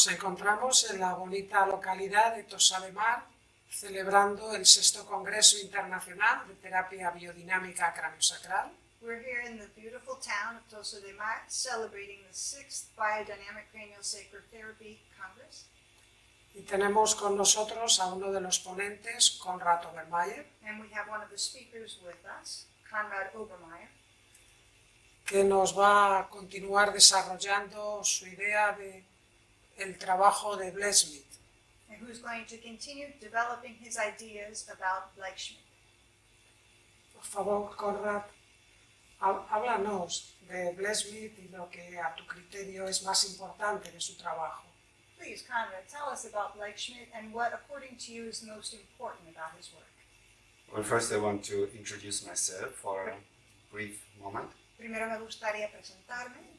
Nos encontramos en la bonita localidad de Tossa de Mar, celebrando el 6º Congreso Internacional de Terapia Biodinámica Craneosacral. We're here in the beautiful town of Tossa de Mar, celebrating the 6th Biodynamic Craneosacral Therapy Congress. Y tenemos con nosotros a uno de los ponentes, Konrad Obermeir, And we have one of the speakers with us, Konrad Obermeir, que nos va a continuar desarrollando su idea de el trabajo de Blessmith. and who's going to continue developing his ideas about Blake-Schmidt. Por favor, Konrad, háblanos de Blessmith y lo que a tu criterio es más importante de su trabajo. Please, Konrad, tell us about Blake-Schmidt and what, according to you, is most important about his work. Well, first I want to introduce myself for a brief moment. Primero me gustaría presentarme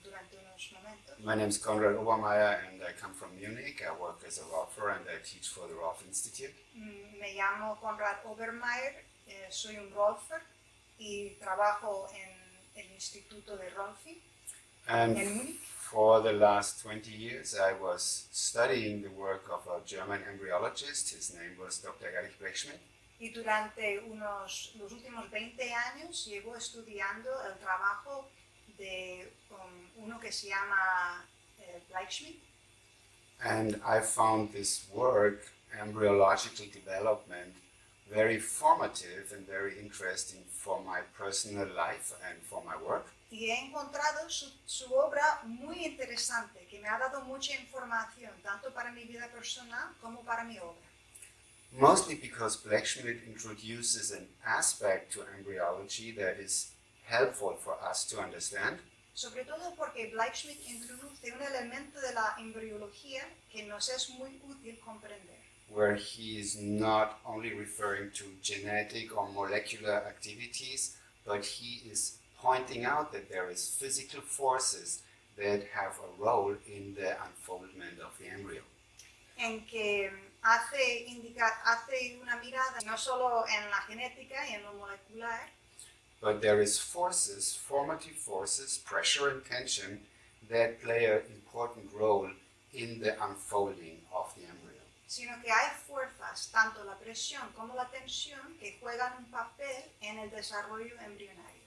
durante unos momentos. My name is Konrad Obermeir and I come from Munich. I work as a Rolfer and I teach for the Rolf Institute. Me llamo Konrad Obermeir, soy un Rolfer y trabajo en el Instituto de Rolfi And en Múnich. for the last 20 years I was studying the work of a German embryologist. His name was Dr. Blake-Schmidt. Y durante los últimos 20 años llevo estudiando el trabajo de uno que se llama Blake-Schmidt. And I found this work, embryological development, very formative and very interesting for my personal life and for my work. Y he encontrado su obra muy interesante, que me ha dado mucha información, tanto para mi vida personal como para mi obra. Mostly because Blake-Schmidt introduces an aspect to embryology that is helpful for us to understand. Sobre todo porque Blake-Schmidt introduce un elemento de la embriología que nos es muy útil comprender. Where he is not only referring to genetic or molecular activities, but he is pointing out that there is physical forces that have a role in the unfoldment of the embryo. En que hace una mirada no solo en la genética y en lo molecular, But there is forces, formative forces, pressure and tension that play an important role in the unfolding of the embryo. sino que hay fuerzas, tanto la presión como la tensión, que juegan un papel en el desarrollo embrionario.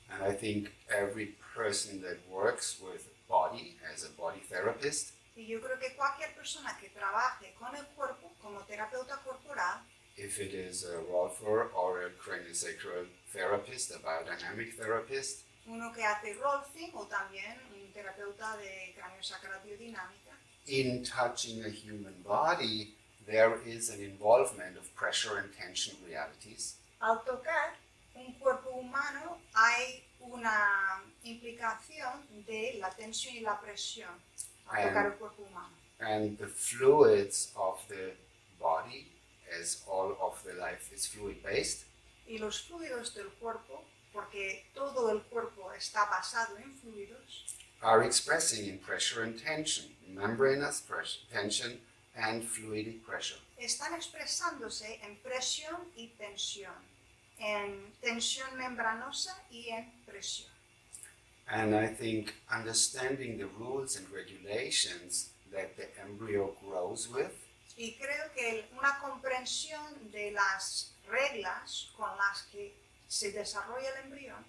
And I think every person that works with body as a body therapist Y yo creo que cualquier persona que trabaje con el cuerpo como terapeuta corporal, if it is a Rolfer or a Craneosacral therapist, a biodynamic therapist, uno que hace rolfing o también un terapeuta de craneosacral biodinámica, in touching a human body, there is an involvement of pressure and tension realities. al tocar un cuerpo humano hay una implicación de la tensión y la presión al tocar el cuerpo humano. And the fluids of the body, as all of the life is fluid-based, Y los fluidos del cuerpo, porque todo el cuerpo está basado en fluidos, are expressing in pressure and tension, membranous pressure, tension and fluidic pressure. están expresándose en presión y tensión, en tensión membranosa y en presión. And I think understanding the rules and regulations that the embryo grows with Y creo que una comprensión de las reglas con las que se desarrolla el embrión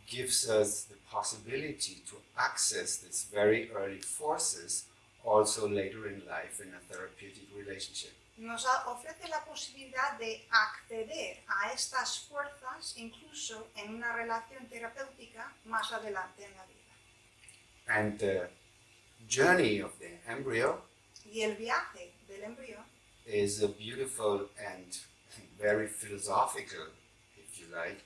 gives us the possibility to access these very early forces also later in life in a therapeutic relationship. nos ofrece la posibilidad de acceder a estas fuerzas incluso en una relación terapéutica más adelante en la vida. And the journey of the embryo Y el viaje del embrión is a beautiful and very philosophical, if you like,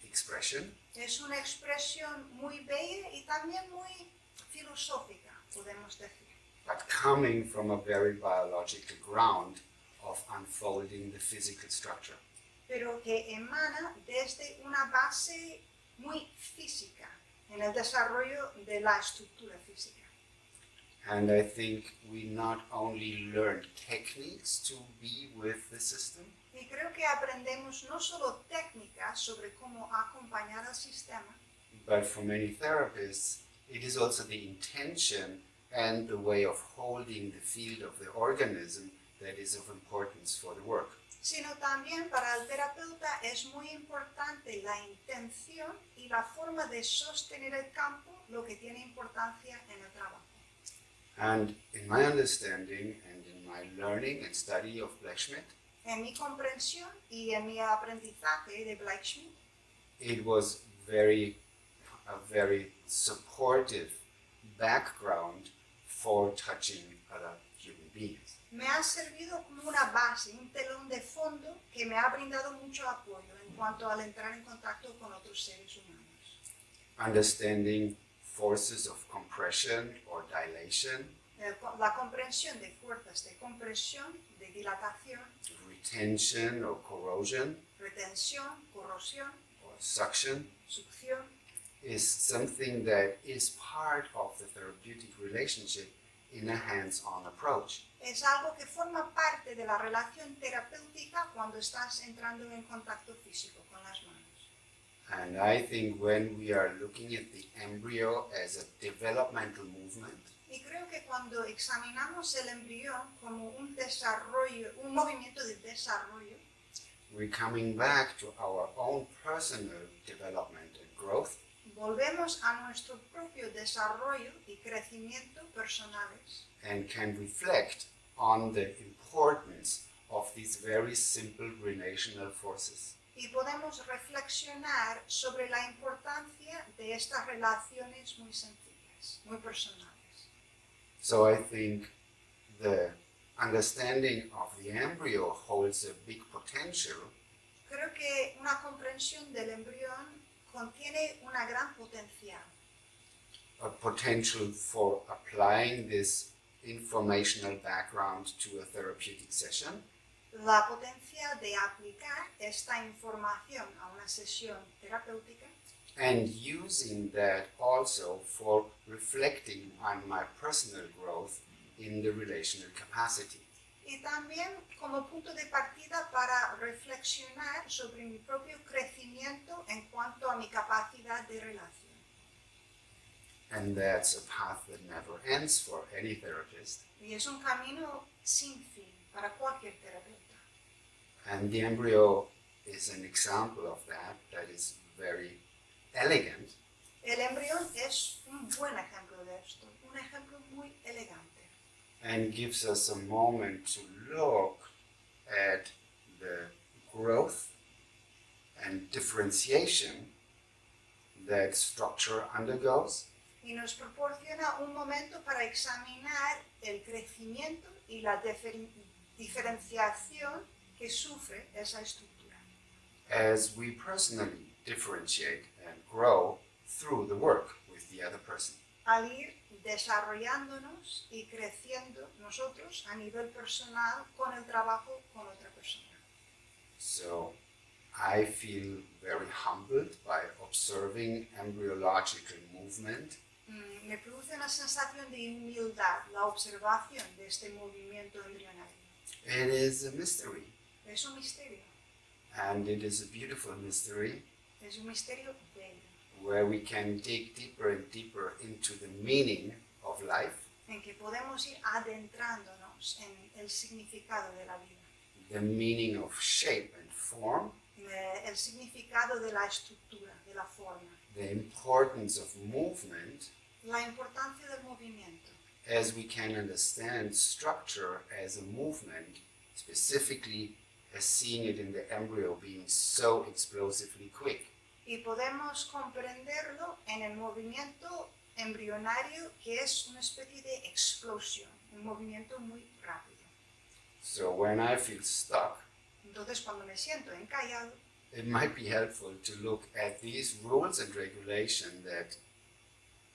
expression. es una expresión muy bella y también muy filosófica, podemos decir. But coming from a very biological ground of unfolding the physical structure. Pero que emana desde una base muy física, en el desarrollo de la estructura física. And I think we not only learn techniques to be with the system, Y creo que aprendemos no solo técnicas sobre cómo acompañar al sistema, but for many therapists, it is also the intention and the way of holding the field of the organism that is of importance for the work. Sino también para el terapeuta es muy importante la intención y la forma de sostener el campo, lo que tiene importancia en el trabajo. And in my understanding and in my learning and study of Blacksmith, En mi comprensión y en mi aprendizaje de Blacksmith, it was a very supportive background for touching other human beings. me ha servido como una base, un telón de fondo que me ha brindado mucho apoyo en cuanto al entrar en contacto con otros seres humanos. Understanding forces of compression or dilation, La comprensión de fuerzas de compresión, de dilatación, retention or corrosion, retención, corrosión, or suction succión, is something that is part of the therapeutic relationship in a hands-on approach. es algo que forma parte de la relación terapéutica cuando estás entrando en contacto físico con las manos. And I think when we are looking at the embryo as a developmental movement, Y creo que cuando examinamos el embrión como un desarrollo, un movimiento de desarrollo, we're coming back to our own personal development and growth, volvemos a nuestro propio desarrollo y crecimiento personales and can reflect on the importance of these very simple relational forces. y podemos reflexionar sobre la importancia de estas relaciones muy sencillas, muy personales. So I think the understanding of the embryo holds a big potential Creo que una comprensión del embrión contiene una gran potencial. a potential for applying this informational background to a therapeutic session, La potencia de aplicar esta información a una sesión terapéutica and using that also for reflecting on my personal growth in the relational capacity. y también como punto de partida para reflexionar sobre mi propio crecimiento en cuanto a mi capacidad de relación. And that's a path that never ends for any therapist. Y es un camino sin fin para cualquier terapeuta. And the embryo is an example of that is very elegant, El embrión es un buen ejemplo de esto, un ejemplo muy elegante. and gives us a moment to look at the growth and differentiation that structure undergoes, Y nos proporciona un momento para examinar el crecimiento y la diferenciación que sufre esa estructura. as we personally differentiate and grow through the work with the other person. Al ir desarrollándonos y creciendo nosotros a nivel personal con el trabajo con otra persona. So I feel very humbled by observing embryological movement, Me produce una sensación de humildad la observación de este movimiento embrionario. it is a mystery, Es un misterio, and it is a beautiful mystery es un misterio bello, where we can dig deeper and deeper into the meaning of life, en que podemos ir adentrándonos en el significado de la vida, the meaning of shape and form, el significado de la estructura, de la forma, the importance of movement, la importancia del movimiento, as we can understand structure as a movement, specifically as seeing it in the embryo being so explosively quick. y podemos comprenderlo en el movimiento embrionario que es una especie de explosión, un movimiento muy rápido. So when I feel stuck, Entonces cuando me siento encallado, it might be helpful to look at these rules and regulation that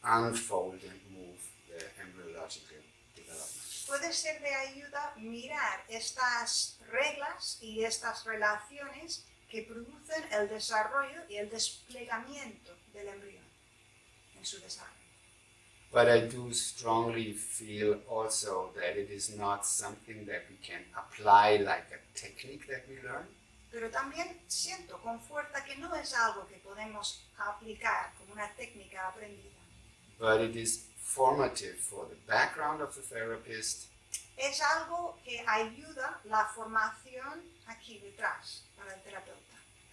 unfold and move the embryological development. puede ser de ayuda mirar estas reglas y estas relaciones que producen el desarrollo y el desplegamiento del embrión en su desarrollo. But I do strongly feel also that it is not something that we can apply like a technique that we learn, Pero también siento con fuerza que no es algo que podemos aplicar como una técnica aprendida, but it is formative for the background of the therapist, es algo que ayuda la formación aquí detrás para el terapeuta.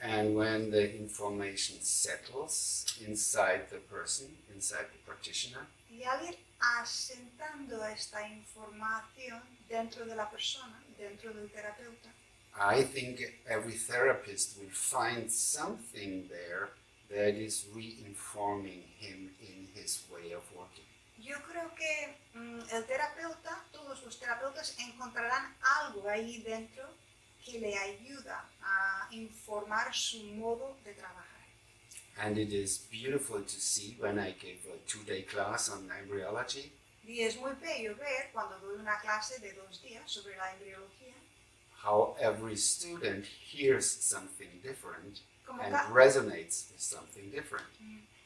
and when the information settles inside the person, inside the practitioner, Y al ir asentando esta información dentro de la persona, dentro del terapeuta, I think every therapist will find something there that is reinforming him in his way of working. yo creo que el terapeuta, todos los terapeutas encontrarán algo ahí dentro que le ayuda a informar su modo de trabajar. And it is beautiful to see when I give a 2-day class on embryology, Y es muy bello ver cuando doy una clase de 2 días sobre la embriología, how every student hears something different como, and ca- resonates with something different.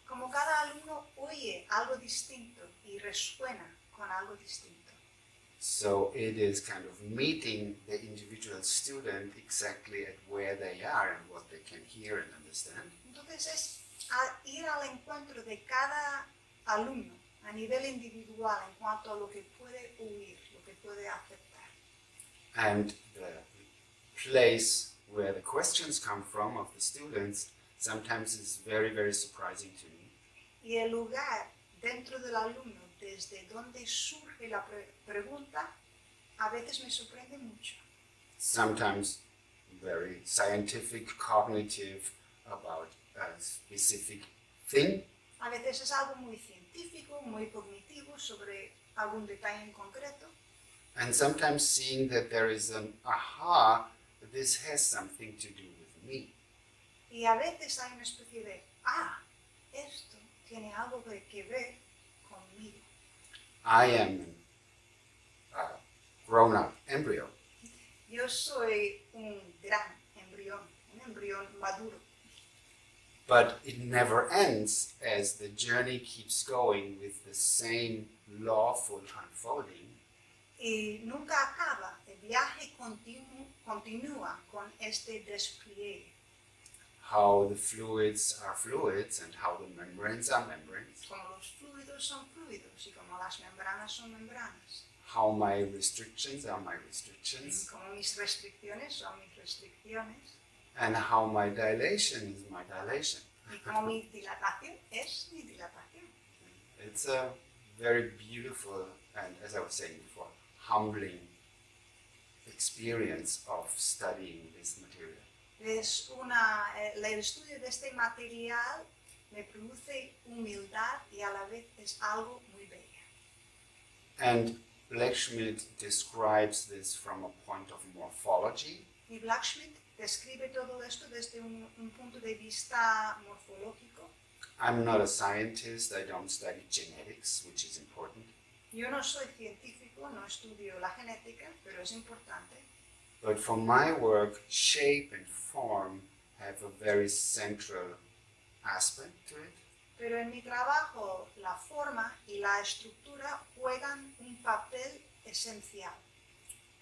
como cada alumno oye algo distinto y resuena con algo distinto. So it is kind of meeting the individual student exactly at where they are and what they can hear and understand. Entonces es ir al encuentro de cada alumno a nivel individual en cuanto a lo que puede oír, lo que puede aceptar. And the place where the questions come from of the students sometimes is very, very surprising to me. Y el lugar dentro del alumno desde donde surge la pregunta a veces me sorprende mucho. Sometimes very scientific, cognitive about a specific thing, A veces es algo muy científico, muy cognitivo sobre algún detalle en concreto. and sometimes seeing that there is an aha, this has something to do with me. Y a veces hay una especie de, esto tiene algo que ver conmigo. I am a grown-up embryo, Yo soy un gran embrión, un embrión maduro. but it never ends as the journey keeps going with the same lawful unfolding. Y nunca acaba, el viaje continúa con este despliegue. How the fluids are fluids and how the membranes are membranes. Como los fluidos son fluidos y como las membranas son membranas. How my restrictions are my Y restrictions. como mis restricciones son mis restricciones. And how my dilation is my dilation. Y como mi dilatación es mi dilatación. It's a very beautiful and, as I was saying before, humbling experience of studying this material. El estudio de este material me produce humildad y a la vez es algo muy bello. And Blackschmidt describes this from a point of morphology, Y Blackschmidt describe todo esto desde un punto de vista morfológico. I'm not a scientist, I don't study genetics, which is important, Yo no soy científico, no estudio la genética, pero es importante. but for my work, shape and form have a very central aspect to it. Pero en mi trabajo, la forma y la estructura juegan un papel esencial.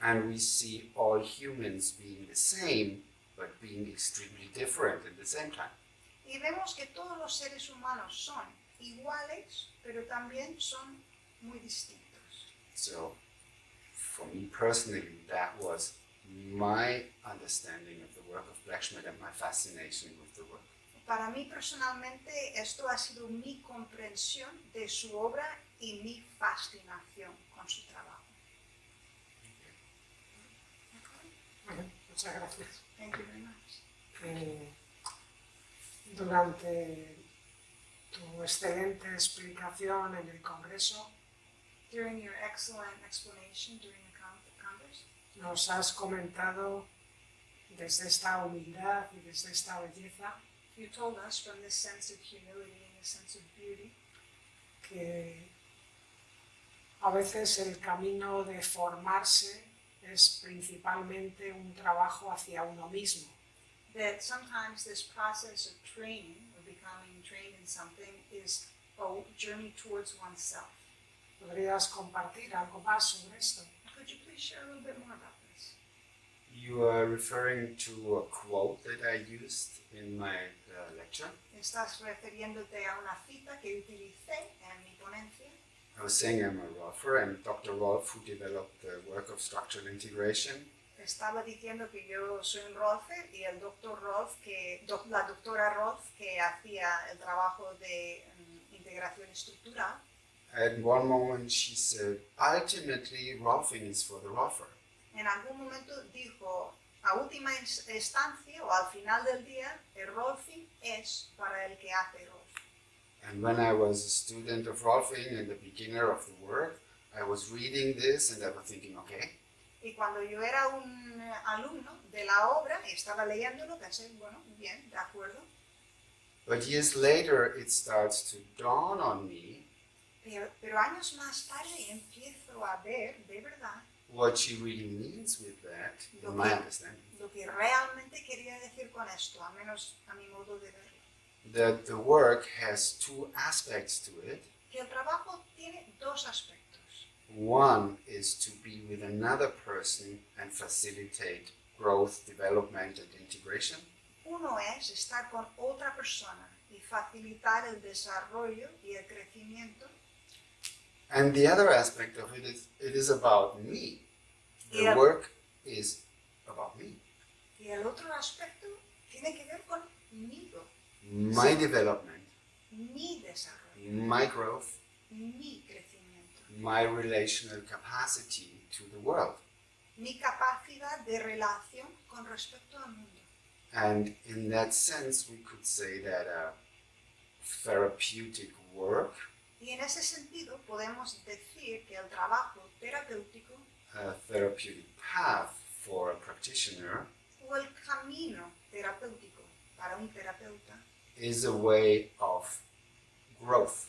And we see all humans being the same, but being extremely different at the same time. Y vemos que todos los seres humanos son iguales, pero también son muy distintos. So, for me personally, that was my understanding of the work of Blackschmidt and my fascination with the work. Para mí personalmente esto ha sido mi comprensión de su obra y mi fascinación con su trabajo. Bueno, muchas gracias. Thank you very much. Durante tu excelente explicación en el congreso, During your excellent explanation during the Congress, nos has comentado desde esta humildad y desde esta belleza you told us from this sense of humility and this sense of beauty que a veces el camino de formarse es principalmente un trabajo hacia uno mismo. that sometimes this process of training or becoming trained in something is a journey towards oneself. ¿Podrías compartir algo más sobre esto? Could you please share a little bit more about this? You are referring to a quote that I used in my lecture. Estás refiriéndote a una cita que utilicé en mi ponencia. I was saying I'm a Rolfer, and Dr. Rolf, who developed the work of structural integration, Estaba diciendo que yo soy un Rolfer y el doctor Rolf, la doctora Rolf, que hacía el trabajo de integración estructural. at one moment she said, ultimately Rolfing is for the Rolfer. En algún momento dijo, a última instancia o al final del día, el Rolfing es para el que hace Rolf. And when I was a student of Rolfing and the beginner of the work, I was reading this and I was thinking, okay. Y cuando yo era un alumno de la obra y estaba leyéndolo, pensé, bueno, bien, de acuerdo. But years later, it starts to dawn on me Pero años más tarde empiezo a ver, de verdad, what she really means with that, in my understanding. lo que realmente quería decir con esto, al menos a mi modo de verlo. That the work has two aspects to it. Que el trabajo tiene dos aspectos. One is to be with another person and facilitate growth, development, and integration. Uno es estar con otra persona y facilitar el desarrollo y el crecimiento. And the other aspect of it is about me. The Yeah. work is about me. Y el otro aspecto tiene que ver conmigo, My development, mi desarrollo, my growth, mi crecimiento, my relational capacity to the world. mi capacidad de relación con respecto al mundo. And in that sense, we could say that therapeutic work, Y en ese sentido podemos decir que el trabajo terapéutico a therapeutic path for a practitioner, o el camino terapéutico para un terapeuta is a way of growth,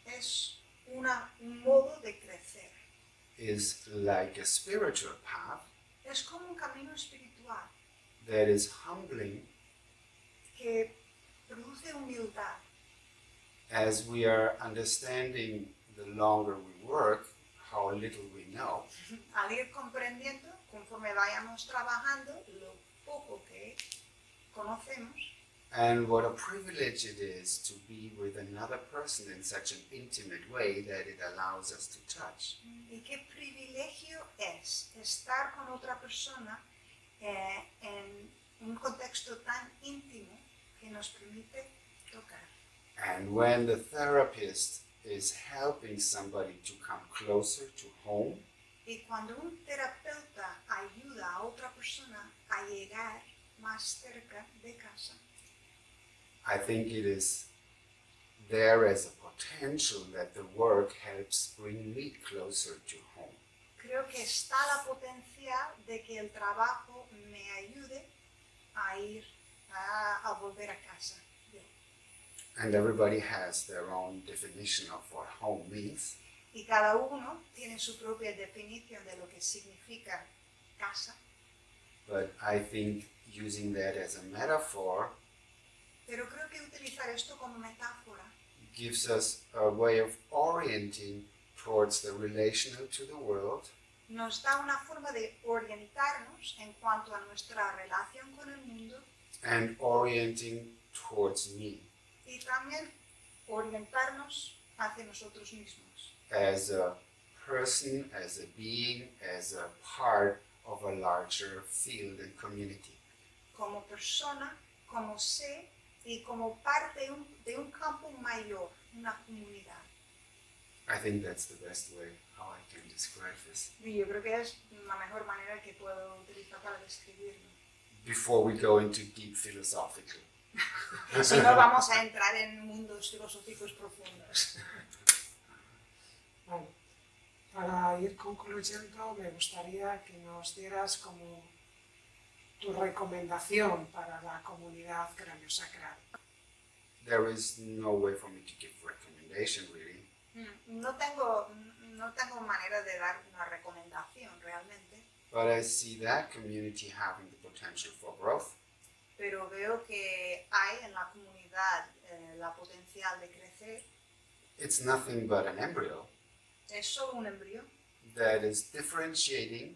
es un modo de crecer. is like a spiritual path Es como un camino espiritual that is humbling que produce humildad. as we are understanding the longer we work, how little we know. Al ir comprendiendo, conforme vayamos trabajando, lo poco que conocemos And what a privilege it is to be with another person in such an intimate way that it allows us to touch. y qué privilegio es estar con otra persona en un contexto tan íntimo que nos permite tocar. And when the therapist is helping somebody to come closer to home, Y cuando un terapeuta ayuda a otra persona a llegar más cerca de casa, I think it is there as a potential that the work helps bring me closer to home. creo que está la potencial de que el trabajo me ayude a ir a volver a casa. And everybody has their own definition of what home means. Y cada uno tiene su propia definición de lo que significa casa, But I think using that as a metaphor pero creo que utilizar esto como metáfora gives us a way of orienting towards the relational to the world nos da una forma de orientarnos en cuanto a nuestra relación con el mundo and orienting towards me y también orientarnos hacia nosotros mismos, as a person, as a being, as a part of a larger field and community. como persona, como ser y como parte de un campo mayor, una comunidad. I think that's the best way how I can describe this. Y yo creo que es la mejor manera que puedo utilizar para describirlo. Before we go into deep philosophical. Si no vamos a entrar en mundos filosóficos profundos. Bueno, para ir concluyendo, me gustaría que nos dieras como tu recomendación para la comunidad craneosacral. There is no way for me to give recommendation really, No tengo manera de dar una recomendación realmente, but I see that community having the potential for growth. pero veo que hay en la comunidad la potencial de crecer. It's nothing but an embryo Es solo un embrión that is differentiating.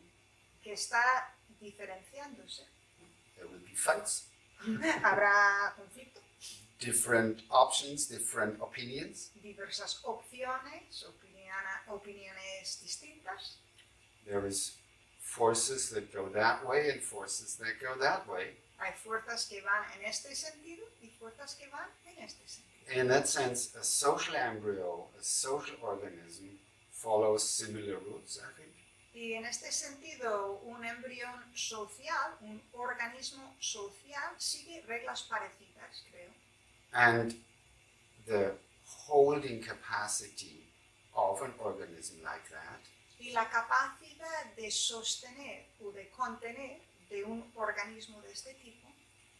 que está diferenciándose. There will be fights, Habrá conflicto, different options, different opinions, diversas opciones, opiniones distintas. There is forces that go that way and forces that go that way. Hay fuerzas que van en este sentido y fuerzas que van en este sentido. In that sense, a social embryo, a social organism, follows similar rules, I think. Y en este sentido, un embrión social, un organismo social, sigue reglas parecidas, creo. And the holding capacity of an organism like that Y la capacidad de sostener o de contener de un organismo de este tipo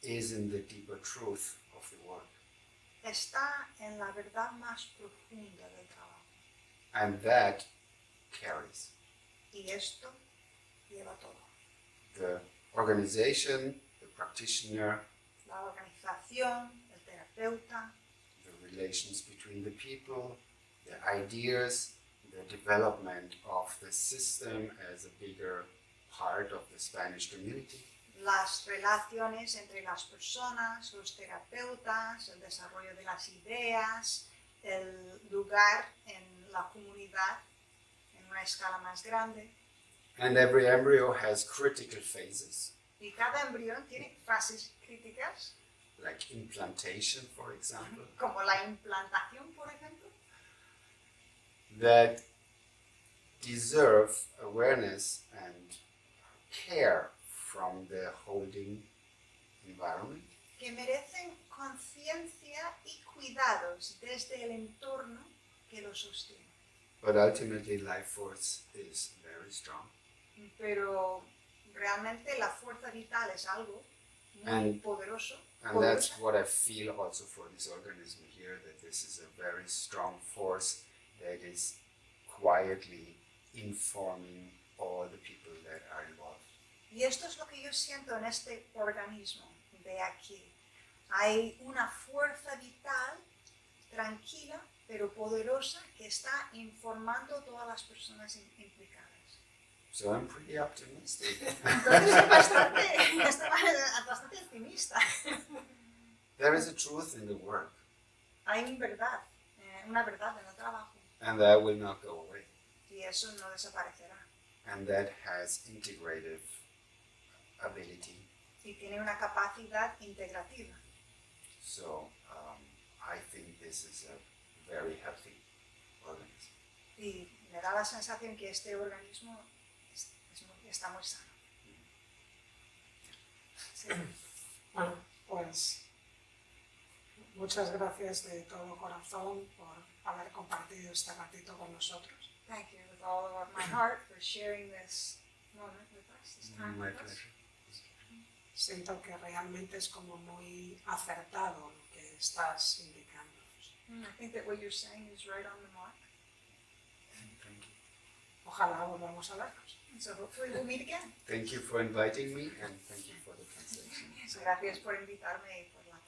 is in the deeper truth of the work. está en la verdad más profunda del trabajo. And that carries. Y esto lleva todo. The organization, the practitioner, La organización, el terapeuta, the relations between the people, the ideas, the development of the system as a bigger part of the Spanish community. las relaciones entre las personas, los terapeutas, el desarrollo de las ideas, el lugar en la comunidad en una escala más grande. And every embryo has critical phases, Y cada embrión tiene fases críticas, like implantation, for example, como la implantación, por ejemplo, that deserve awareness and care from the holding environment. que merecen conciencia y cuidados desde el entorno que los sostiene. But ultimately, life force is very strong. Pero realmente la fuerza vital es algo muy And- poderoso. And that's what I feel also for this organism here, that this is a very strong force that is quietly informing all the people that are involved. Y esto es lo que yo siento en este organismo de aquí. Hay una fuerza vital tranquila pero poderosa que está informando a todas las personas implicadas. So I'm pretty optimistic. Entonces soy bastante optimista. There is a truth in the work, Hay una verdad en el trabajo and that will not go away. y eso no desaparecerá. And that has integrative ability. Y tiene una capacidad integrativa. So I think this is a very healthy organism. Y me da la sensación que este organismo está muy sano. Sí. Bueno, pues muchas gracias de todo corazón por haber compartido este ratito con nosotros. Thank you with all of my heart for sharing this moment with us, this time My with us. pleasure. Siento que realmente es como muy acertado lo que estás indicándonos. I think that what you're saying is right on the mark. Thank you. Ojalá volvamos a vernos. And so hopefully we'll meet again. Thank you for inviting me, and thank you for the translation. Gracias por invitarme y por la